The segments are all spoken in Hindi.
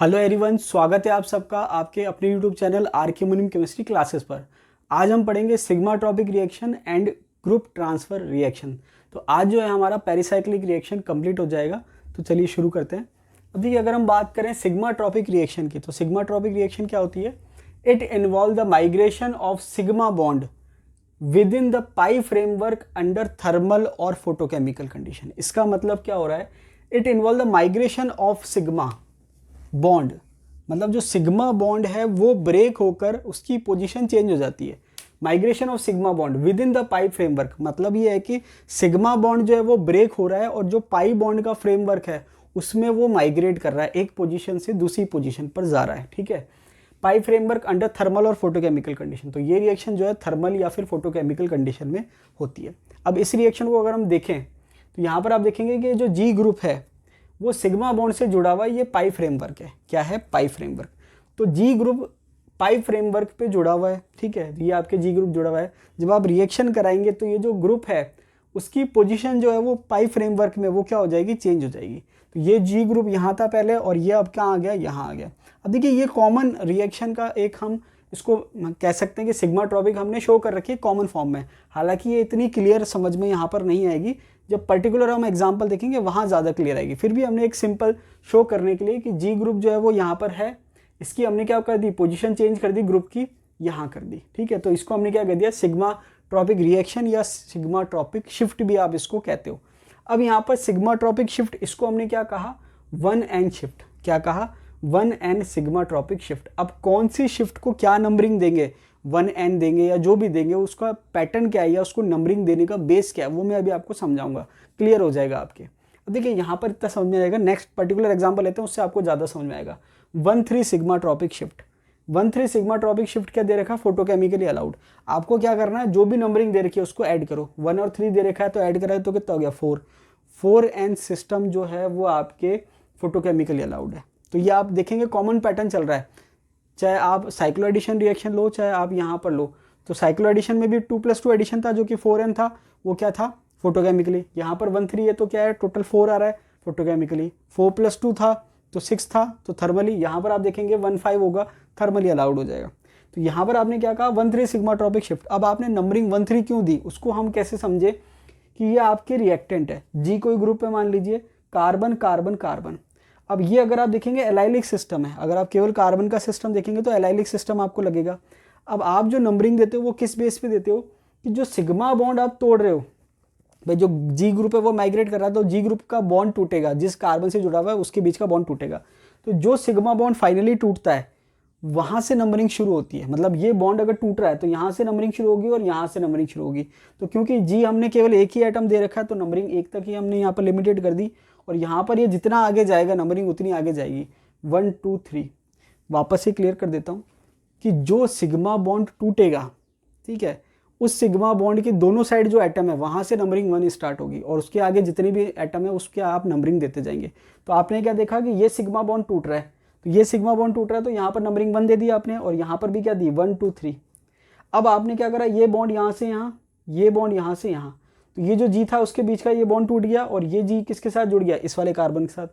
हेलो एवरीवन, स्वागत है आप सबका आपके अपने यूट्यूब चैनल आर के मुनीम केमिस्ट्री क्लासेस पर। आज हम पढ़ेंगे sigmatropic reaction and group transfer reaction. तो आज जो है हमारा पेरिसाइक्लिक रिएक्शन कंप्लीट हो जाएगा। तो चलिए शुरू करते हैं। अब देखिए, अगर हम बात करें सिग्मा ट्रॉपिक रिएक्शन की, तो सिग्मा ट्रॉपिक रिएक्शन क्या होती है? It involve the migration of sigma bond with in the pi framework under thermal और फोटोकेमिकल कंडीशन। इसका मतलब क्या हो रहा है? It involve the migration of sigma bond, मतलब जो सिग्मा बॉन्ड है वो ब्रेक होकर उसकी पोजीशन चेंज हो जाती है। Migration of sigma bond with in the pi framework, मतलब ये है कि सिग्मा बॉन्ड जो है वो ब्रेक हो रहा है और जो पाई बॉन्ड का फ्रेमवर्क है उसमें वो माइग्रेट कर रहा है, एक पोजीशन से दूसरी पोजीशन पर जा रहा है। ठीक है, पाई फ्रेमवर्क अंडर थर्मल और फोटोकेमिकल कंडीशन। तो ये रिएक्शन जो है थर्मल या फिर फोटोकेमिकल कंडीशन में होती है। अब इस रिएक्शन को अगर हम देखें तो यहाँ पर आप देखेंगे कि जो जी ग्रुप है वो सिग्मा बॉन्ड से जुड़ा हुआ ये पाई फ्रेमवर्क है। क्या है? पाई फ्रेमवर्क। तो जी ग्रुप पाई फ्रेमवर्क पे जुड़ा हुआ है। ठीक है, ये आपके जी ग्रुप जुड़ा हुआ है। जब आप रिएक्शन कराएंगे तो ये जो ग्रुप है उसकी पोजीशन जो है वो पाई फ्रेमवर्क में वो क्या हो जाएगी? चेंज हो जाएगी। तो ये जी ग्रुप यहाँ था पहले और ये अब कहाँ आ गया? यहाँ आ गया। अब देखिए, ये कॉमन रिएक्शन का एक हम इसको कह सकते हैं कि सिग्मा ट्रॉपिक हमने शो कर रखी है कॉमन फॉर्म में। हालांकि ये इतनी क्लियर समझ में यहाँ पर नहीं आएगी, जब पर्टिकुलर हम एग्जांपल देखेंगे वहाँ ज़्यादा क्लियर आएगी। फिर भी हमने एक सिंपल शो करने के लिए कि जी ग्रुप जो है वो यहाँ पर है, इसकी हमने क्या कर दी? पोजीशन चेंज कर दी, ग्रुप की यहाँ कर दी। ठीक है, तो इसको हमने क्या कर दिया? सिग्मा ट्रॉपिक रिएक्शन या सिग्मा ट्रॉपिक शिफ्ट भी आप इसको कहते हो। अब यहाँ पर सिग्मा ट्रॉपिक शिफ्ट, इसको हमने क्या कहा? 1n shift. क्या कहा? 1n sigma tropic shift. अब कौन सी शिफ्ट को क्या नंबरिंग देंगे? 1n देंगे या जो भी देंगे उसका पैटर्न क्या है या उसको नंबरिंग देने का बेस क्या है वो मैं अभी आपको समझाऊंगा, क्लियर हो जाएगा आपके। अब देखिए, यहाँ पर इतना समझ में आएगा। नेक्स्ट पर्टिकुलर एग्जांपल लेते हैं, उससे आपको ज़्यादा समझ में आएगा। 1,3 sigmatropic shift. 1,3 sigmatropic shift क्या दे रखा? Photochemically allowed. आपको क्या करना है? जो भी नंबरिंग दे रखी है उसको ऐड करो। 1 और 3 दे रखा है तो ऐड करा है तो कितना हो गया? 4। 4n सिस्टम जो है वो आपके फोटोकेमिकली अलाउड है। तो ये आप देखेंगे कॉमन पैटर्न चल रहा है, चाहे आप साइक्लो एडिशन रिएक्शन लो चाहे आप यहाँ पर लो। तो साइक्लो एडिशन में भी 2+2 एडिशन था जो कि 4n था, वो क्या था? फोटोकेमिकली। यहाँ पर 1,3 है तो क्या है? टोटल 4 आ रहा है फोटोकेमिकली। 4+2 था तो 6 था तो थर्मली। यहाँ पर आप देखेंगे 1,5 होगा, थर्मली अलाउड हो जाएगा। तो यहाँ पर आपने क्या कहा? 1,3 सिग्मा ट्रॉपिक शिफ्ट। अब आपने नंबरिंग 1,3 क्यों दी? उसको हम कैसे समझे कि ये आपके रिएक्टेंट है। जी कोई ग्रुप है, मान लीजिए कार्बन कार्बन कार्बन। अब ये अगर आप देखेंगे एलाइलिक सिस्टम है। अगर आप केवल कार्बन का सिस्टम देखेंगे तो एलाइलिक सिस्टम आपको लगेगा। अब आप जो नंबरिंग देते हो वो किस बेस पे देते हो? कि जो सिग्मा बॉन्ड आप तोड़ रहे हो, भाई जो जी ग्रुप है वो माइग्रेट कर रहा है तो जी ग्रुप का बॉन्ड टूटेगा, जिस कार्बन से जुड़ा हुआ है उसके बीच का बॉन्ड टूटेगा। तो जो सिग्मा बॉन्ड फाइनली टूटता है वहाँ से नंबरिंग शुरू होती है। मतलब ये बॉन्ड अगर टूट रहा है तो यहाँ से नंबरिंग शुरू होगी और यहाँ से नंबरिंग शुरू होगी। तो क्योंकि जी हमने केवल एक ही आइटम दे रखा है तो नंबरिंग एक तक ही हमने यहाँ पर लिमिटेड कर दी, और यहाँ पर ये जितना आगे जाएगा नंबरिंग उतनी आगे जाएगी। 1 2 3। वापस से क्लियर कर देता हूँ कि जो सिग्मा बॉन्ड टूटेगा, ठीक है, उस सिग्मा बॉन्ड के दोनों साइड जो एटम है वहाँ से नंबरिंग 1 स्टार्ट होगी और उसके आगे जितने भी एटम है उसके आप नंबरिंग देते जाएंगे। तो आपने क्या देखा कि ये सिग्मा बॉन्ड टूट रहा है, तो ये सिग्मा बॉन्ड टूट रहा है तो यहाँ पर नंबरिंग 1 दे दी आपने और यहाँ पर भी क्या दी? 1 2 3। अब आपने क्या करा? ये बॉन्ड यहाँ से यहाँ, ये बॉन्ड यहाँ से यहाँ, तो ये जो जी था उसके बीच का ये बॉन्ड टूट गया और ये जी किसके साथ जुड़ गया? इस वाले कार्बन के साथ।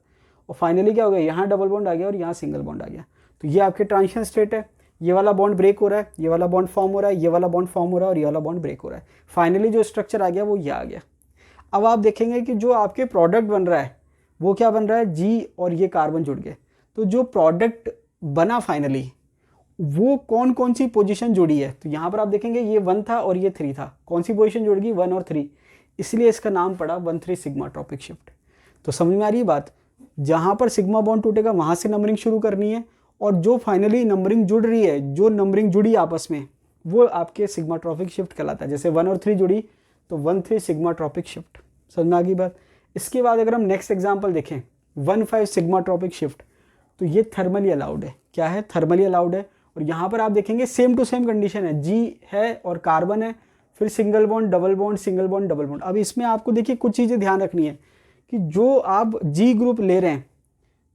और फाइनली क्या हो गया? यहाँ डबल बॉन्ड आ गया और यहाँ सिंगल बॉन्ड आ गया। तो ये आपके ट्रांजिशन स्टेट है। ये वाला बॉन्ड ब्रेक हो रहा है, ये वाला बॉन्ड फॉर्म हो रहा है, ये वाला बॉन्ड फॉर्म हो रहा है और ये वाला बॉन्ड ब्रेक हो रहा है। फाइनली जो स्ट्रक्चर आ गया वो ये आ गया। अब आप देखेंगे कि जो आपके प्रोडक्ट बन रहा है वो क्या बन रहा है? जी और ये कार्बन जुड़ गए। तो जो प्रोडक्ट बना फाइनली वो कौन कौन सी पोजीशन जुड़ी है? तो यहाँ पर आप देखेंगे ये 1 था और ये 3 था। कौन सी पोजीशन जुड़ गई? 1 और 3। इसलिए इसका नाम पड़ा 1,3 सिग्मा ट्रॉपिक शिफ्ट। तो समझ में आ रही बात? जहाँ पर सिग्मा बॉन्ड टूटेगा वहाँ से नंबरिंग शुरू करनी है और जो फाइनली नंबरिंग जुड़ रही है, जो नंबरिंग जुड़ी आपस में, वो आपके सिग्मा ट्रॉपिक शिफ्ट कहलाता है। जैसे 1 और 3 जुड़ी तो 1,3 सिग्मा ट्रॉपिक शिफ्ट। समझ में आ गई बात? इसके बाद अगर हम नेक्स्ट एग्जाम्पल देखें 1,5 सिग्मा ट्रॉपिक शिफ्ट, तो ये थर्मली अलाउड है। क्या है? थर्मली अलाउड है। और यहाँ पर आप देखेंगे सेम टू सेम कंडीशन है, जी है और कार्बन है, फिर single bond double bond, single bond double bond. अब इसमें आपको देखिए कुछ चीज़ें ध्यान रखनी है कि जो आप जी ग्रुप ले रहे हैं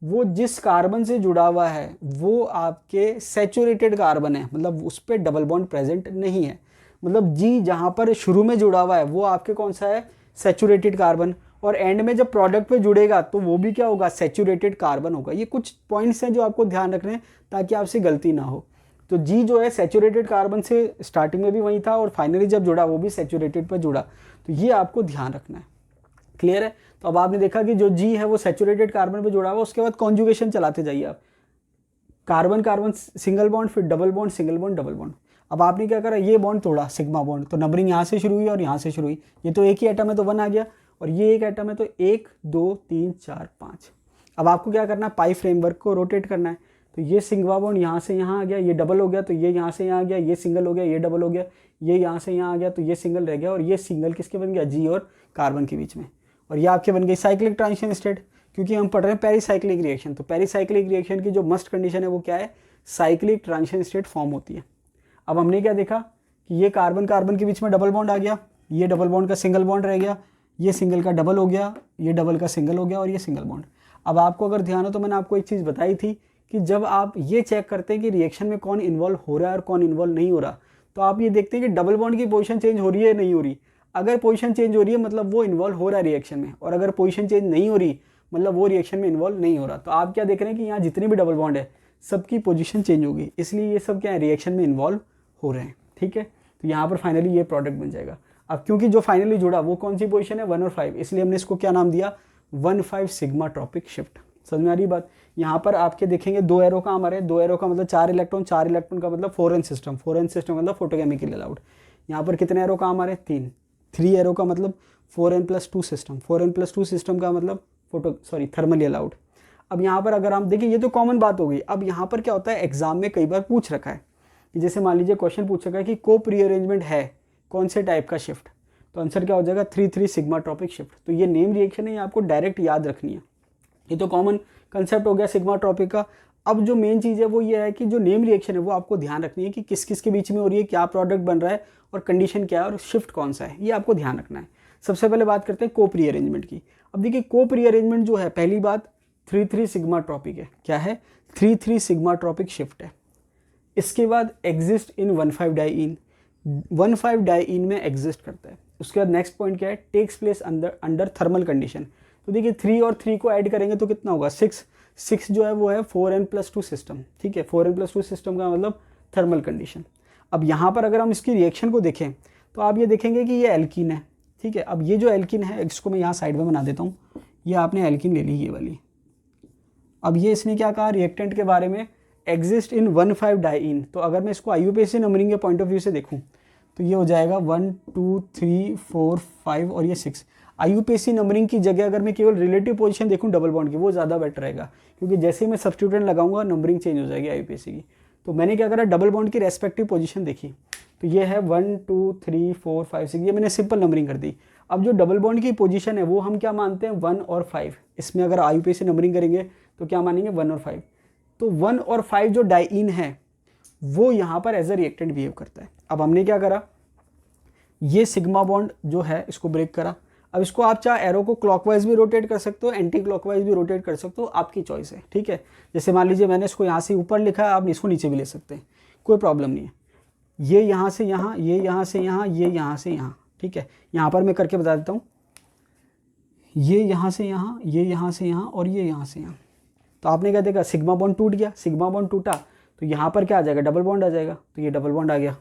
वो जिस कार्बन से जुड़ा हुआ है वो आपके सैचुरेटेड कार्बन है, मतलब उस पर डबल बॉन्ड प्रेजेंट नहीं है। मतलब जी जहाँ पर शुरू में जुड़ा हुआ है वो आपके कौन सा है? Saturated carbon. और एंड में जब प्रोडक्ट पे जुड़ेगा तो वो भी क्या होगा, सैचुरेटेड कार्बन होगा। ये कुछ पॉइंट्स हैं जो आपको ध्यान रखने हैं ताकि आपसे गलती ना हो। तो जी जो है सैचुरेटेड कार्बन से स्टार्टिंग में भी वही था और फाइनली जब जुड़ा वो भी सैचुरेटेड पर जुड़ा, तो ये आपको ध्यान रखना है। क्लियर है? तो अब आपने देखा कि जो जी है वो सैचुरेटेड कार्बन पे जुड़ा हुआ, उसके बाद कॉन्जुगेशन चलाते जाइए आप, कार्बन कार्बन सिंगल बॉन्ड, फिर double bond, single bond, double bond. अब आपने क्या करा, ये बॉन्ड तोड़ा सिग्मा बॉन्ड, तो नंबरिंग यहाँ से शुरू हुई और यहाँ से शुरू हुई। ये तो एक ही एटम है तो 1 आ गया, और ये एक एटम है तो 1 2 3 4 5। अब आपको क्या करना है, पाई फ्रेमवर्क को रोटेट करना है। तो ये सिग्मा बॉन्ड यहाँ से यहाँ आ गया, ये डबल हो गया, तो ये यहाँ से यहाँ आ गया, ये सिंगल हो गया, ये डबल हो गया, ये यहाँ से यहाँ आ गया, तो ये सिंगल रह गया, और ये सिंगल किसके बन गया, जी और कार्बन के बीच में। और ये आपके बन गई साइक्लिक ट्रांजिशन स्टेट, क्योंकि हम पढ़ रहे हैं पेरिसाइक्लिक रिएक्शन। तो पेरिसाइक्लिक रिएक्शन की जो मस्ट कंडीशन है वो क्या है, साइक्लिक ट्रांजिशन स्टेट फॉर्म होती है। अब हमने क्या देखा कि ये कार्बन कार्बन के बीच में डबल बॉन्ड आ गया, ये डबल बॉन्ड का सिंगल बॉन्ड रह गया, ये सिंगल का डबल हो गया, ये डबल का सिंगल हो गया, और ये सिंगल बॉन्ड। अब आपको अगर ध्यान हो तो मैंने आपको एक चीज़ बताई थी कि जब आप ये चेक करते हैं कि रिएक्शन में कौन इन्वॉल्व हो रहा है और कौन इन्वॉल्व नहीं हो रहा, तो आप ये देखते हैं कि डबल बॉन्ड की पोजीशन चेंज हो रही है नहीं हो रही। अगर पोजीशन चेंज हो रही है मतलब वो इन्वॉल्व हो रहा है रिएक्शन में, और अगर पोजीशन चेंज नहीं हो रही मतलब वो रिएक्शन में इन्वॉल्व नहीं हो रहा। तो आप क्या देख रहे हैं कि यहाँ जितने भी डबल बॉन्ड है सबकी पोजीशन चेंज होगी, इसलिए ये सब क्या है, रिएक्शन में इन्वॉल्व हो रहे हैं। ठीक है, तो यहाँ पर फाइनली ये प्रोडक्ट बन जाएगा। अब क्योंकि जो फाइनली जुड़ा वो कौन सी पोजीशन है, 1 और 5, इसलिए हमने इसको क्या नाम दिया, 1,5 सिग्मा ट्रॉपिक शिफ्ट। समझ में आ रही बात? यहाँ पर आपके देखेंगे 2 एरो का हमारे, 2 एरो का मतलब 4 इलेक्ट्रॉन, 4 इलेक्ट्रॉन का मतलब 4n सिस्टम, 4n सिस्टम मतलब फोटोकेमिकल अलाउड। यहाँ पर कितने एरो का हमारे, 3, 3 एरो का मतलब 4n+2 सिस्टम, 4n+2 सिस्टम का मतलब थर्मली अलाउड। अब यहाँ पर अगर हम देखिए, ये तो कॉमन बात हो गई। अब यहाँ पर क्या होता है, एग्जाम में कई बार पूछ रखा है कि जैसे मान लीजिए क्वेश्चन पूछ रखा है कि कोप रीअरेंजमेंट है कौन से टाइप का शिफ्ट, तो आंसर क्या हो जाएगा, 3,3 सिग्मा ट्रॉपिक शिफ्ट। तो ये नेम रिएक्शन है, ये आपको डायरेक्ट याद रखनी है। ये तो कॉमन कंसेप्ट हो गया सिग्मा ट्रॉपिक का। अब जो मेन चीज़ है वो ये है कि जो नेम रिएक्शन है वो आपको ध्यान रखनी है कि किस किस के बीच में हो रही है, क्या प्रोडक्ट बन रहा है और कंडीशन क्या है और शिफ्ट कौन सा है, ये आपको ध्यान रखना है। सबसे पहले बात करते हैं कोप रीअरेंजमेंट की। अब देखिए कोप रीअरेंजमेंट जो है, पहली बात 3,3 सिग्मा ट्रॉपिक है। क्या है, 3,3 सिग्मा ट्रॉपिक शिफ्ट है। इसके बाद एग्जिस्ट इन 1,5 डाइईन, 1,5 डाइईन में एग्जिस्ट करता है। उसके बाद नेक्स्ट पॉइंट क्या है, takes place under thermal condition. तो देखिए 3 और 3 को ऐड करेंगे तो कितना होगा, 6, 6 जो है वो है 4n+2 सिस्टम। ठीक है, 4n+2 सिस्टम का मतलब थर्मल कंडीशन। अब यहाँ पर अगर हम इसकी रिएक्शन को देखें तो आप ये देखेंगे कि ये एल्कीन है। ठीक है, अब ये जो एल्कीन है इसको मैं यहाँ साइड में बना देता हूँ। ये आपने एल्कीन ले ली ये वाली। अब ये इसने क्या कहा रिएक्टेंट के बारे में, एग्जिस्ट इन 1,5 डाइईन। तो अगर मैं इसको आईयूपीएसी नंबरिंग के पॉइंट ऑफ व्यू से देखूँ तो ये हो जाएगा 1 2 3 4 5 और ये 6। आईयूपीएसी नंबरिंग की जगह अगर मैं केवल रिलेटिव पोजीशन देखूं डबल बॉन्ड की, वो ज़्यादा बेटर रहेगा, क्योंकि जैसे ही मैं सब्स्टिट्यूएंट लगाऊंगा नंबरिंग चेंज हो जाएगी आईयूपीएसी की। तो मैंने क्या करा, डबल बॉन्ड की रेस्पेक्टिव पोजीशन देखी, तो ये है 1 2 3 4 5 6, ये मैंने सिंपल नंबरिंग कर दी। अब जो डबल बॉन्ड की पोजीशन है वो हम क्या मानते हैं, 1 और 5। इसमें अगर आईयूपीएसी नंबरिंग करेंगे तो क्या मानेंगे, 1 और 5। तो 1 और 5 जो डाइईन है वो यहाँ पर एज अ रिएक्टेंट बिहेव करता है। अब हमने क्या करा, ये सिग्मा बॉन्ड जो है इसको ब्रेक करा। अब इसको आप चाहे एरो को क्लॉकवाइज भी रोटेट कर सकते हो, एंटी क्लॉकवाइज भी रोटेट कर सकते हो, आपकी चॉइस है। ठीक है, जैसे मान लीजिए मैंने इसको यहाँ से ऊपर लिखा है, आप इसको नीचे भी ले सकते हैं, कोई प्रॉब्लम नहीं है। ये यहाँ से यहाँ, ये यहाँ से यहाँ, ये यहाँ से यहाँ। ठीक है, यहाँ पर मैं करके बता देता हूँ, ये यहाँ से यहाँ, ये यहाँ से यहाँ और ये यहाँ से यहाँ। तो आपने क्या देखा, सिग्मा बॉन्ड टूट गया, सिग्मा बॉन्ड टूटा तो यहाँ पर क्या आ जाएगा, डबल बॉन्ड आ जाएगा। तो ये डबल बॉन्ड आ गया,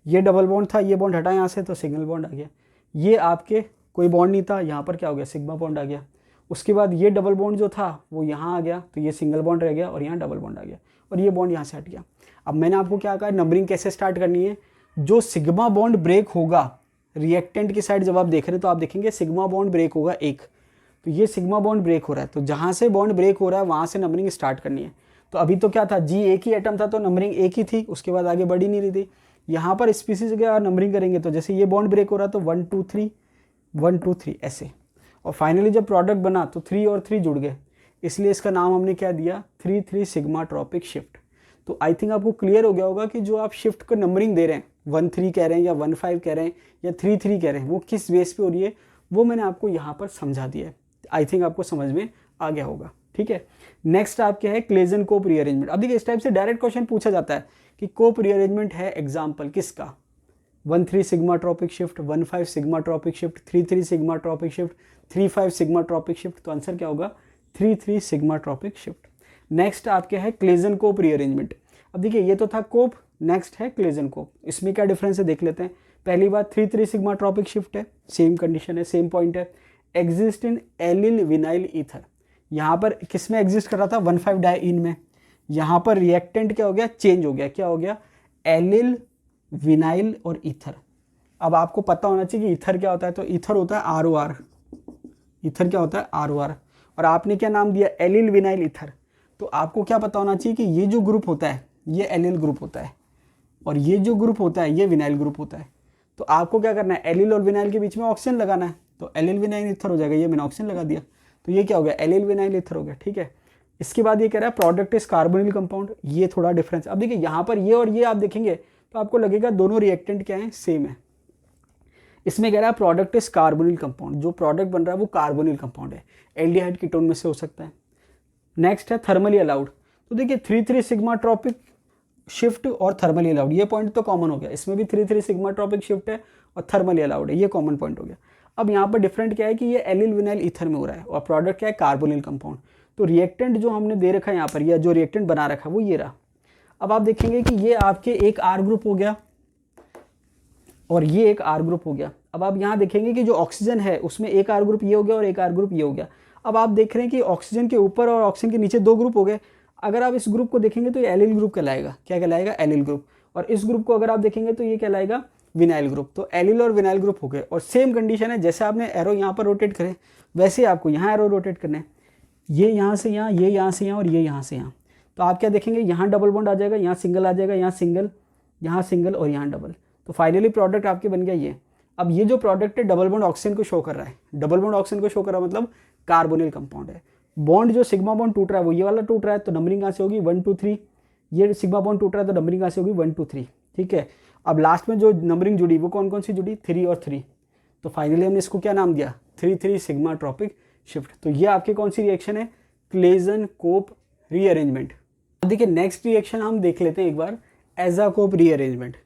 ये डबल बॉन्ड था, ये बॉन्ड हटा यहाँ से तो सिंगल बॉन्ड आ गया। ये आपके कोई बॉन्ड नहीं था, यहाँ पर क्या हो गया, सिग्मा बॉन्ड आ गया। उसके बाद ये डबल बॉन्ड जो था वो यहाँ आ गया, तो ये सिंगल बॉन्ड रह गया और यहाँ डबल बॉन्ड आ गया, और ये बॉन्ड यहाँ से हट गया। अब मैंने आपको क्या कहा, नंबरिंग कैसे स्टार्ट करनी है, जो सिग्मा बॉन्ड ब्रेक होगा रिएक्टेंट की साइड जब आप देख रहे हैं तो आप देखेंगे सिग्मा बॉन्ड ब्रेक होगा एक, तो ये सिग्मा बॉन्ड ब्रेक हो रहा है, तो जहाँ से बॉन्ड ब्रेक हो रहा है वहाँ से नंबरिंग स्टार्ट करनी है। तो अभी तो क्या था, जी एक ही एटम था तो नंबरिंग एक ही थी, उसके बाद आगे बढ़ी नहीं रही थी। यहाँ पर स्पीसीज की नंबरिंग करेंगे तो जैसे ये बॉन्ड ब्रेक हो रहा तो 1 2 3 1 2 3 ऐसे, और फाइनली जब प्रोडक्ट बना तो 3 और 3 जुड़ गए, इसलिए इसका नाम हमने क्या दिया, 3,3 सिग्मा ट्रॉपिक शिफ्ट। तो आई थिंक आपको क्लियर हो गया होगा कि जो आप शिफ्ट को नंबरिंग दे रहे हैं, 1 3 कह रहे हैं या 1 5 कह रहे हैं या 3 3 कह रहे हैं, वो किस बेस पे हो रही है वो मैंने आपको यहाँ पर समझा दिया है। आई थिंक आपको समझ में आ गया होगा। ठीक है, नेक्स्ट आप क्या है, क्लेजन कोप रीअरेंजमेंट। अब देखिए इस टाइप से डायरेक्ट क्वेश्चन पूछा जाता है कि कोप रीअरेंजमेंट है एग्जाम्पल किसका, 1,3 sigmatropic shift, 1,5 sigmatropic shift, 3,3 sigmatropic shift, 3,5 sigmatropic shift. तो आंसर क्या होगा? 3,3 सिग्मा ट्रॉपिक शिफ्ट। नेक्स्ट आपके है क्लेजन कोप रीअरेंजमेंट। अब देखिए ये तो था कोप, नेक्स्ट है क्लेजन कोप। इसमें क्या डिफरेंस है देख लेते हैं। पहली बात 3,3 सिग्मा ट्रॉपिक शिफ्ट है, सेम कंडीशन है, सेम पॉइंट है। Exist in allyl vinyl ether, यहाँ पर किस में एग्जिस्ट कर रहा था? 1,5 डाइइन में। यहाँ पर रिएक्टेंट क्या हो गया? चेंज हो गया। क्या हो गया? एलिल, विनाइल और ईथर। अब आपको पता होना चाहिए कि ईथर क्या होता है। तो ईथर होता है ROR। ईथर क्या होता है? ROR। और आपने क्या नाम दिया? Allyl vinyl ether. तो आपको क्या पता होना चाहिए कि ये जो ग्रुप होता है ये एलिल ग्रुप होता है और ये जो ग्रुप होता है ये विनाइल ग्रुप होता है। तो आपको क्या करना है? एलिल और विनाइल के बीच में ऑक्सीजन लगाना है। तो एलिल विनाइल ईथर हो जाएगा। ये मैंने ऑक्सीजन लगा दिया, तो ये क्या हो गया? एलिल विनाइल ईथर हो गया। ठीक है। इसके बाद ये कह रहा है प्रोडक्ट इज कार्बोनिल कंपाउंड। ये थोड़ा डिफरेंस। अब देखिए यहाँ पर ये और ये आप देखेंगे तो आपको लगेगा दोनों रिएक्टेंट क्या है? सेम है। इसमें कह रहा है प्रोडक्ट इज कार्बोनिल कंपाउंड। जो प्रोडक्ट बन रहा है वो कार्बोनिल कंपाउंड है, एल्डिहाइड कीटोन में से हो सकता है। नेक्स्ट है थर्मली अलाउड। तो देखिए 3,3 सिग्मा ट्रॉपिक शिफ्ट और थर्मली अलाउड, ये पॉइंट तो कॉमन हो गया। इसमें भी 3,3 सिग्मा ट्रॉपिक शिफ्ट है और थर्मली अलाउड है, ये कॉमन पॉइंट हो गया। अब यहाँ पर डिफरेंट क्या है कि ये एलिल विनाइल ईथर में हो रहा है और प्रोडक्ट क्या है? Carbonyl compound. तो रिएक्टेंट जो हमने दे रखा है यहाँ पर, या जो रिएक्टेंट बना रखा है वो ये रहा। अब आप देखेंगे कि ये आपके एक R ग्रुप हो गया और ये एक R ग्रुप हो गया। अब आप यहाँ देखेंगे कि जो ऑक्सीजन है उसमें एक R ग्रुप ये हो गया और एक R ग्रुप ये हो गया। अब आप देख रहे हैं कि ऑक्सीजन के ऊपर और ऑक्सीजन के नीचे दो ग्रुप हो गए। अगर आप इस ग्रुप को देखेंगे तो ये एलिल ग्रुप कहलाएगा। क्या कहलाएगा? Allyl group. और इस ग्रुप को अगर आप देखेंगे तो ये कहलाएगा विनाइल ग्रुप। तो एलिल और विनाइल ग्रुप हो गए। और सेम कंडीशन है, जैसे आपने एरो यहाँ पर रोटेट करे वैसे आपको यहाँ एरो रोटेट करना है। ये यहाँ से यहाँ, ये यहाँ से यहाँ और ये यहाँ से यहाँ। तो आप क्या देखेंगे? यहाँ डबल बॉन्ड आ जाएगा, यहाँ सिंगल आ जाएगा, यहाँ सिंगल और यहाँ डबल। तो फाइनली प्रोडक्ट आपके बन गया ये। अब ये जो प्रोडक्ट है डबल बॉन्ड ऑक्सीजन को शो कर रहा है। डबल बॉन्ड ऑक्सीजन को शो कर रहा है मतलब कार्बोनिल कंपाउंड है। बॉन्ड जो सिग्मा बॉन्ड टूट रहा है वो ये वाला टूट रहा है, तो नंबरिंग कहाँ से होगी? 1 2 3। ये सिग्मा बॉन्ड टूट रहा है तो नंबरिंग कहाँ से होगी? 1 2 3। ठीक है। अब लास्ट में जो नंबरिंग जुड़ी वो कौन कौन सी जुड़ी? 3 और 3। तो फाइनली हमने इसको क्या नाम दिया? 3,3 सिग्मा ट्रॉपिक शिफ्ट। तो ये आपके कौन सी रिएक्शन है? क्लेजन कोप रीअरेंजमेंट। देखिए नेक्स्ट रिएक्शन हम देख लेते हैं एक बार, एजाकोप रीअरेंजमेंट।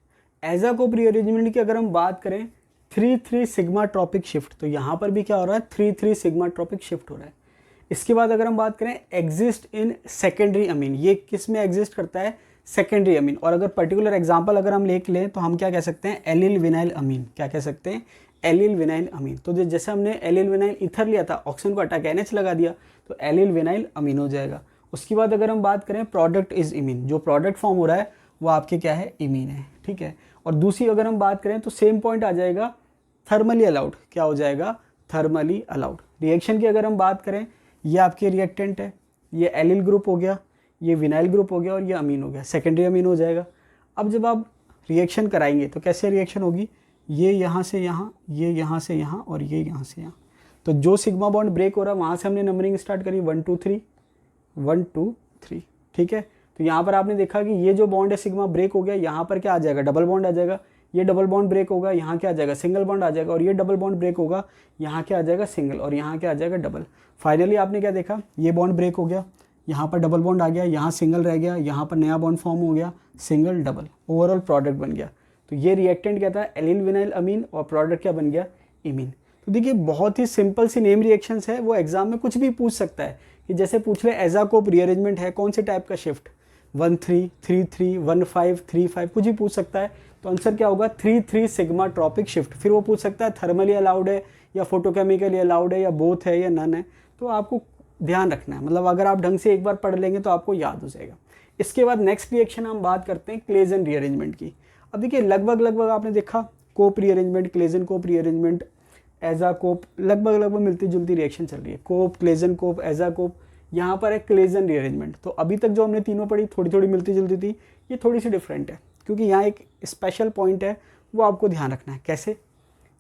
एजाकोप रीअरेंजमेंट की अगर हम बात करें 3,3 सिग्मा ट्रॉपिक शिफ्ट, तो यहाँ पर भी क्या हो रहा है? 3,3 सिग्मा ट्रॉपिक शिफ्ट हो रहा है। इसके बाद अगर हम बात करें एग्जिस्ट इन सेकेंडरी अमीन, ये किस में एग्जिस्ट करता है? Secondary amine. और अगर पर्टिकुलर एग्जांपल अगर हम लेके लें तो हम क्या कह सकते हैं? एलिल विनाइल अमीन। क्या कह सकते हैं? एलिल विनाइल अमीन। तो जैसे हमने एलिल विनाइल ईथर लिया था, ऑक्सीजन को हटा के NH लगा दिया, तो एलिल विनाइल अमीन हो जाएगा। उसके बाद अगर हम बात करें प्रोडक्ट इज इमीन, जो प्रोडक्ट फॉर्म हो रहा है वो आपके क्या है? इमीन है। ठीक है। और दूसरी अगर हम बात करें तो सेम पॉइंट आ जाएगा, थर्मली अलाउड। क्या हो जाएगा? Thermally allowed. रिएक्शन की अगर हम बात करें, ये आपके रिएक्टेंट है, ये एलिल ग्रुप हो गया, ये विनाइल ग्रुप हो गया और ये अमीन हो गया, सेकेंडरी अमीन हो जाएगा। अब जब आप रिएक्शन कराएंगे तो कैसे रिएक्शन होगी? ये यहाँ से यहाँ, ये यहाँ से यहाँ और ये यहाँ से यहाँ। तो जो सिग्मा बॉन्ड ब्रेक हो रहा है वहाँ से हमने नंबरिंग स्टार्ट करी 1 2 3 1 2 3। ठीक है। तो यहाँ पर आपने देखा कि ये जो बॉन्ड है सिग्मा ब्रेक हो गया, यहाँ पर क्या आ जाएगा? डबल बॉन्ड आ जाएगा। ये डबल बॉन्ड ब्रेक होगा, यहाँ क्या आ जाएगा? सिंगल बॉन्ड आ जाएगा। और ये डबल बॉन्ड ब्रेक होगा, यहाँ क्या आ जाएगा? सिंगल। और यहाँ क्या आ जाएगा? डबल। फाइनली आपने क्या देखा? ये बॉन्ड ब्रेक हो गया, यहाँ पर डबल बॉन्ड आ गया, यहाँ सिंगल रह गया, यहाँ पर नया बॉन्ड फॉर्म हो गया, सिंगल डबल, ओवरऑल प्रोडक्ट बन गया। तो ये रिएक्टेंट क्या था? एलिल विनाइल अमीन। और प्रोडक्ट क्या बन गया? इमीन। तो देखिए बहुत ही सिंपल सी नेम रिएक्शंस है। वो एग्जाम में कुछ भी पूछ सकता है कि जैसे पूछ ले एजाकोप रीअरेंजमेंट है, कौन से टाइप का शिफ्ट? 1 3 3 3 1 5 3 5, कुछ भी पूछ सकता है। तो आंसर क्या होगा? 3,3 सिग्मा ट्रॉपिक शिफ्ट। फिर वो पूछ सकता है थर्मली अलाउड है या फोटोकेमिकली अलाउड है या बोथ है या नन है। तो आपको ध्यान रखना है, मतलब अगर आप ढंग से एक बार पढ़ लेंगे तो आपको याद हो जाएगा। इसके बाद नेक्स्ट रिएक्शन हम बात करते हैं क्लेजन रीअरेंजमेंट की। अब देखिए लगभग आपने देखा कोप रीअरेंजमेंट, क्लेजन कोप रीअरेंजमेंट, एजा कोप, लगभग मिलती जुलती रिएक्शन चल रही है। कोप, क्लेजन कोप, एजा कोप। यहाँ पर है क्लेजन रीअरेंजमेंट। तो अभी तक जो हमने तीनों पढ़ी थोड़ी थोड़ी मिलती जुलती थी, ये थोड़ी सी डिफरेंट है क्योंकि यहाँ एक स्पेशल पॉइंट है, वो आपको ध्यान रखना है। कैसे?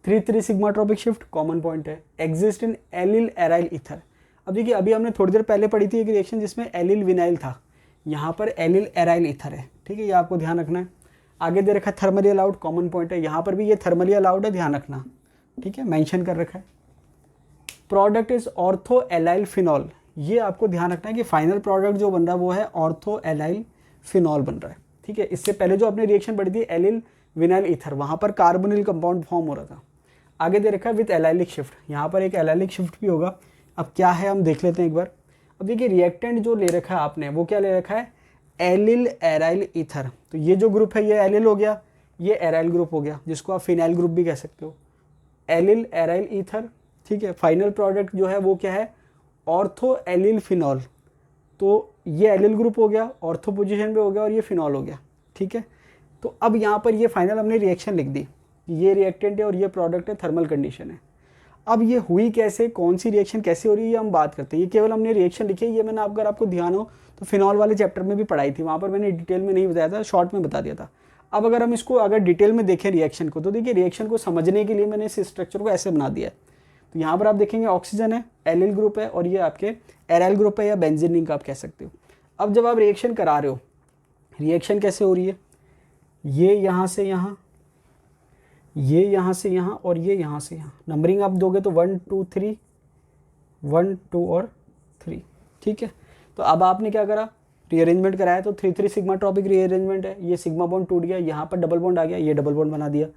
3,3 sigmatropic shift common point है, exist in allyl aryl ether. अब देखिए अभी हमने थोड़ी देर पहले पढ़ी थी एक रिएक्शन जिसमें एलिल विनाइल था, यहाँ पर एलिल एराइल ईथर है। ठीक है, ये आपको ध्यान रखना है। आगे दे रखा है थर्मली अलाउड, कॉमन पॉइंट है, यहाँ पर भी ये थर्मली अलाउड है, ध्यान रखना। ठीक है, मेंशन कर रखा है। Product is ortho allyl phenol, ये आपको ध्यान रखना है कि फाइनल प्रोडक्ट जो बन रहा है वो है ऑर्थो एलाइल फिनॉल बन रहा है। ठीक है, इससे पहले जो आपने रिएक्शन पढ़ी थी एलिल विनाइल ईथर, वहाँ पर कार्बोनिल कंपाउंड फॉर्म हो रहा था। आगे दे रखा है विथ एलाइलिक शिफ्ट, यहाँ पर एक एलाइलिक शिफ्ट भी होगा। अब क्या है हम देख लेते हैं एक बार। अब देखिए रिएक्टेंट जो ले रखा है आपने वो क्या ले रखा है, एलिल एराइल ईथर। तो ये जो ग्रुप है ये एलिल हो गया, ये एराइल ग्रुप हो गया, जिसको आप फिनाइल ग्रुप भी कह सकते हो, एलिल एराइल ईथर। ठीक है, फाइनल प्रोडक्ट जो है वो क्या है, ऑर्थो एलिल फिनॉल। तो ये एलिल ग्रुप हो गया, ऑर्थो पोजीशन पे हो गया, और ये फिनॉल हो गया। ठीक है, तो अब यहाँ पर ये फाइनल हमने रिएक्शन लिख दी, ये रिएक्टेंट है और ये प्रोडक्ट है, थर्मल कंडीशन है। अब ये हुई कैसे, कौन सी रिएक्शन कैसे हो रही है, ये हम बात करते हैं। ये केवल हमने रिएक्शन लिखी है, ये मैंने अगर आपको ध्यान हो तो फिनॉल वाले चैप्टर में भी पढ़ाई थी, वहाँ पर मैंने डिटेल में नहीं बताया था, शॉर्ट में बता दिया था। अब अगर हम इसको अगर डिटेल में देखें रिएक्शन को, तो देखिए रिएक्शन को समझने के लिए मैंने इस स्ट्रक्चर को ऐसे बना दिया है। तो यहाँ पर आप देखेंगे ऑक्सीजन है, एलिल ग्रुप है, और ये आपके एराइल ग्रुप है या बेंजीन रिंग आप कह सकते हो। अब जब आप रिएक्शन करा रहे हो, रिएक्शन कैसे हो रही है, ये यहाँ से यहाँ, ये यहाँ से यहाँ, और ये यहाँ से यहाँ। नंबरिंग आप दोगे तो 1 2 3, 1 2 और 3। ठीक है, तो अब आपने क्या करा, रीअरेंजमेंट कराया, तो 3 3 सिग्मा ट्रॉपिक रीअरेंजमेंट है। ये सिग्मा बॉन्ड टूट गया, यहाँ पर डबल बॉन्ड आ गया, ये डबल बॉन्ड बना दिया।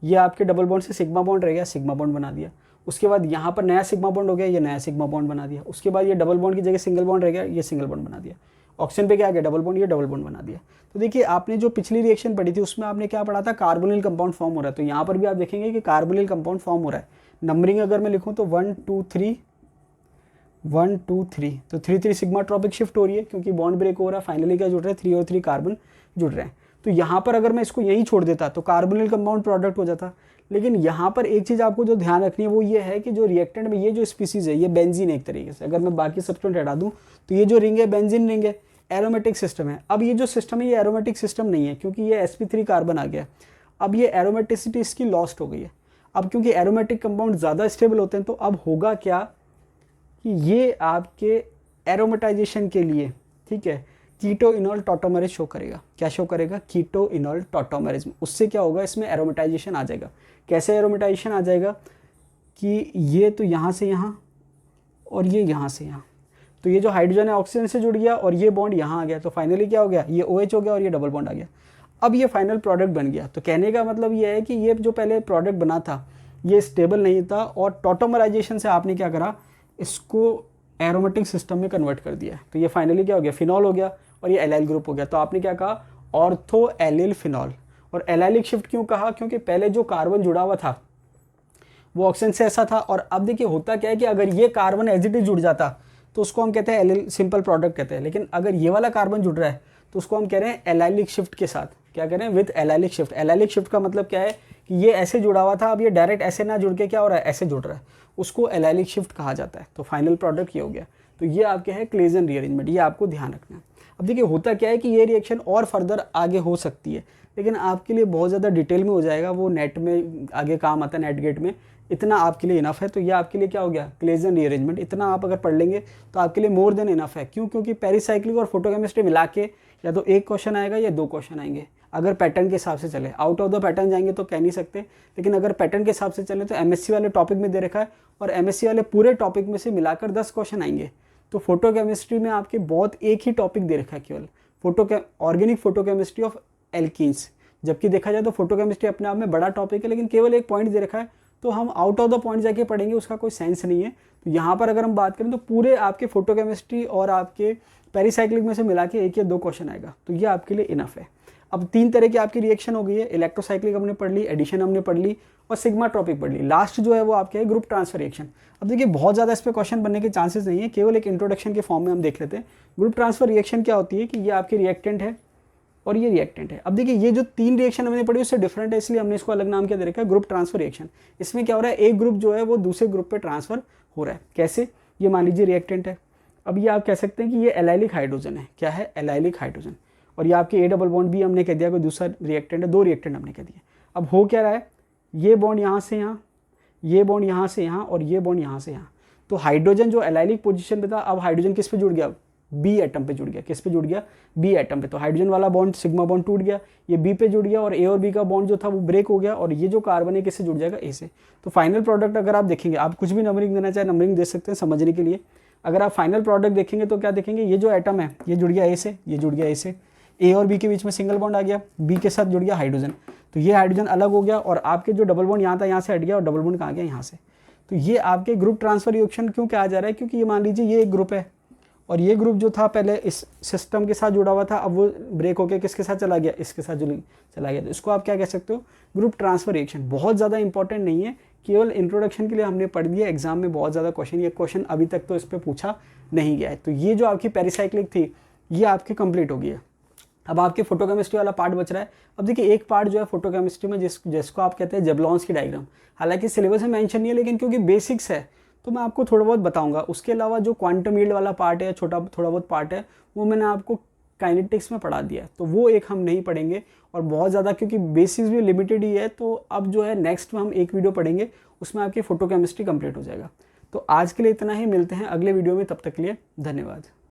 ये आपके डबल बॉन्ड से सिग्मा बॉन्ड रह गया, सिग्मा बॉन्ड बना दिया। उसके बाद यहाँ पर नया सिग्मा बॉन्ड हो गया, ये नया सिग्मा बॉन्ड बना दिया। उसके बाद ये डबल बॉन्ड की जगह सिंगल बॉन्ड रह गया, ये सिंगल बॉन्ड बना दिया। ऑक्सीजन पे क्या आ गया, डबल बॉन्ड, ये डबल बॉन्ड बना दिया। तो देखिए आपने जो पिछली रिएक्शन पढ़ी थी उसमें आपने क्या पढ़ा था, कार्बोनिल कंपाउंड फॉर्म हो रहा है। तो यहाँ पर भी आप देखेंगे कि कार्बोनिल कंपाउंड फॉर्म हो रहा है। नंबरिंग अगर मैं लिखूँ तो 1 2 3, 1 2 3, तो 3 3 सिग्मा ट्रॉपिक शिफ्ट हो रही है, क्योंकि बॉन्ड ब्रेक हो रहा है। फाइनली क्या जुड़ रहा है, 3 और 3 कार्बन जुड़ रहे हैं। तो यहाँ पर अगर मैं इसको यहीं छोड़ देता तो कार्बोनिल कंपाउंड प्रोडक्ट हो जाता। लेकिन यहाँ पर एक चीज़ आपको जो ध्यान रखनी है वो ये है कि जो रिएक्टेंट में ये जो स्पीसीज है, ये बेंजीन है एक तरीके से। अगर मैं बाकी सब्सटेंट हटा दूँ तो ये जो रिंग है बेंजीन रिंग है, एरोमेटिक सिस्टम है। अब ये जो सिस्टम है ये एरोमेटिक सिस्टम नहीं है, क्योंकि ये sp3 कार्बन आ गया। अब ये एरोमेटिसिटी इसकी लॉस्ट हो गई है। अब क्योंकि एरोमेटिक कंपाउंड ज़्यादा स्टेबल होते हैं, तो अब होगा क्या कि ये आपके एरोमेटाइजेशन के लिए, ठीक है, कीटो इनॉल टॉटोमेरेज शो करेगा। क्या शो करेगा, कीटो इनॉल टॉटोमेरेज। उससे क्या होगा, इसमें एरोमेटाइजेशन आ जाएगा। कैसे एरोमेटाइजेशन आ जाएगा कि ये तो यहाँ से यहाँ और ये यहाँ से यहाँ, तो ये जो हाइड्रोजन है ऑक्सीजन से जुड़ गया और ये बॉन्ड यहाँ आ गया। तो फाइनली क्या हो गया, ये OH हो गया और ये डबल बॉन्ड आ गया। अब ये फाइनल प्रोडक्ट बन गया। तो कहने का मतलब ये है कि ये जो पहले प्रोडक्ट बना था ये स्टेबल नहीं था, और टॉटोमराइजेशन से आपने क्या करा, इसको एरोमेटिक सिस्टम में कन्वर्ट कर दिया। तो ये फाइनली क्या हो गया, फिनॉल हो गया, और ये एलाइल ग्रुप हो गया। तो आपने क्या कहा, ऑर्थो एलिल फिनॉल। और एलाइलिक शिफ्ट क्यों कहा, क्योंकि पहले जो कार्बन जुड़ा हुआ था वो ऑक्सीजन से ऐसा था। और अब देखिए होता क्या है कि अगर ये कार्बन एज इट इज जुड़ जाता तो उसको हम कहते हैं एलिल सिंपल प्रोडक्ट कहते हैं। लेकिन अगर ये वाला कार्बन जुड़ रहा है तो उसको हम कह रहे हैं एलाइलिक शिफ्ट के साथ। क्या कह रहे हैं, with allylic shift. Allylic shift का मतलब क्या है कि ये ऐसे जुड़ा हुआ था, अब ये डायरेक्ट ऐसे ना जुड़ के क्या हो रहा है, ऐसे जुड़ रहा है, उसको एलाइलिक शिफ्ट कहा जाता है। तो फाइनल प्रोडक्ट ये हो गया। तो ये आपके है क्लेजन रीअरेंजमेंट, ये आपको ध्यान रखना है। अब देखिए होता क्या है कि ये रिएक्शन और फर्दर आगे हो सकती है, लेकिन आपके लिए बहुत ज़्यादा डिटेल में हो जाएगा, वो नेट में आगे काम आता है, नेट गेट में। इतना आपके लिए इनफ है। तो ये आपके लिए क्या हो गया, क्लेजन रीअरेंजमेंट। इतना आप अगर पढ़ लेंगे तो आपके लिए मोर देन इनफ है। क्यों, क्योंकि पेरिसाइक्लिक और फोटोकेमिस्ट्री मिला के या तो एक क्वेश्चन आएगा या 2 क्वेश्चन आएंगे, अगर पैटर्न के हिसाब से चले। आउट ऑफ द पैटर्न जाएंगे तो कह नहीं सकते, लेकिन अगर पैटर्न के हिसाब से चले तो MSc वाले टॉपिक में दे रखा है, और MSc वाले पूरे टॉपिक में से मिलाकर 10 क्वेश्चन आएंगे। तो फोटोकेमिस्ट्री में आपके बहुत एक ही टॉपिक दे रखा है केवल, ऑर्गेनिक फोटोकेमिस्ट्री ऑफ एल्कीन्स। जबकि देखा जाए तो फोटोकेमिस्ट्री अपने आप में बड़ा टॉपिक है, लेकिन केवल एक पॉइंट दे रखा है, तो हम आउट ऑफ द पॉइंट जाके पढ़ेंगे, उसका कोई सेंस नहीं है। तो यहाँ पर अगर हम बात करें तो पूरे आपके फोटोकेमिस्ट्री और आपके पेरिसाइक्लिक में से मिला के 1 या 2 क्वेश्चन आएगा। तो ये आपके लिए इनफ है। अब 3 तरह की आपकी रिएक्शन हो गई है, इलेक्ट्रोसाइक्लिक हमने पढ़ ली, एडिशन हमने पढ़ ली, और सिग्मा ट्रॉपिक पढ़ ली। लास्ट जो है वो आपके है ग्रुप ट्रांसफर रिएक्शन। अब देखिए बहुत ज़्यादा इस पर क्वेश्चन बनने के चांसेस नहीं है, केवल एक इंट्रोडक्शन के फॉर्म में हम देख लेते हैं। ग्रुप ट्रांसफर रिएक्शन क्या होती है कि ये आपकी रिएक्टेंट है और ये रिएक्टेंट है। अब देखिए ये जो 3 रिएक्शन हमने पढ़ी उससे डिफरेंट है, इसलिए हमने इसको अलग नाम क्या दे रखा है, ग्रुप ट्रांसफर रिएक्शन। इसमें क्या हो रहा है, एक ग्रुप जो है वो दूसरे ग्रुप पे ट्रांसफर हो रहा है। कैसे, ये मान लीजिए रिएक्टेंट है, अब ये आप कह सकते हैं कि ये एलाइलिक हाइड्रोजन है। क्या है, एलाइलिक हाइड्रोजन। और ये आपके A डबल बॉन्ड भी हमने कह दिया, कोई दूसरा रिएक्टेंट है, 2 रिएक्टेंट हमने कह दिया। अब हो क्या रहा है, ये बॉन्ड यहाँ से यहाँ, ये बॉन्ड यहाँ से यहाँ, और ये बॉन्ड यहाँ से यहाँ। तो हाइड्रोजन जो एलाइलिक पोजीशन पे था, अब हाइड्रोजन किस पे जुड़ गया, B एटम पे जुड़ गया। किस पे जुड़ गया, B एटम पे। तो हाइड्रोजन वाला बॉन्ड सिग्मा बॉन्ड टूट गया, ये B पे जुड़ गया, और A और B का बॉन्ड जो था वो ब्रेक हो गया, और ये जो कार्बन है किससे जुड़ जाएगा, A से। तो फाइनल प्रोडक्ट अगर आप देखेंगे, आप कुछ भी नंबरिंग देना चाहे नंबरिंग दे सकते हैं समझने के लिए। अगर आप फाइनल प्रोडक्ट देखेंगे तो क्या देखेंगे, ये जो एटम है ये जुड़ गया A से, ये जुड़ गया A से, A और B के बीच में सिंगल बॉन्ड आ गया, B के साथ जुड़ गया हाइड्रोजन। तो ये हाइड्रोजन अलग हो गया और आपके जो डबल बॉन्ड यहाँ था यहाँ से हट गया और डबल बॉन्ड कहाँ गया यहाँ से। तो ये आपके ग्रुप ट्रांसफर रिएक्शन क्यों कहा जा रहा है, क्योंकि ये मान लीजिए ये एक ग्रुप है और ये ग्रुप जो था पहले इस सिस्टम के साथ जुड़ा हुआ था, अब वो ब्रेक होकर किसके साथ चला गया, इसके साथ चला गया। तो इसको आप क्या कह सकते हो, ग्रुप ट्रांसफर रिएक्शन। बहुत ज़्यादा इंपॉर्टेंट नहीं है, केवल इंट्रोडक्शन के लिए हमने पढ़ दिया। एग्जाम में बहुत ज़्यादा क्वेश्चन, ये क्वेश्चन अभी तक तो इस पर पूछा नहीं गया है। तो ये जो आपकी पेरिसाइक्लिक थी ये आपकी कंप्लीट हो गई है। अब आपके फोटोकेमिस्ट्री वाला पार्ट बच रहा है। अब देखिए एक पार्ट जो है फोटोकेमिस्ट्री में जिसको आप कहते हैं जेबलॉन्स की डायग्राम, हालांकि सिलेबस में मेंशन नहीं है लेकिन क्योंकि बेसिक्स है तो मैं आपको थोड़ा बहुत बताऊंगा। उसके अलावा जो क्वांटम यील्ड वाला पार्ट है, थोड़ा बहुत पार्ट है, वो मैंने आपको काइनेटिक्स में पढ़ा दिया है, तो वो एक हम नहीं पढ़ेंगे। और बहुत ज़्यादा क्योंकि बेसिक्स भी लिमिटेड ही है, तो अब जो है नेक्स्ट में हम एक वीडियो पढ़ेंगे, उसमें आपकी फोटोकेमिस्ट्री कंप्लीट हो जाएगा। तो आज के लिए इतना ही, मिलते हैं अगले वीडियो में, तब तक के लिए धन्यवाद।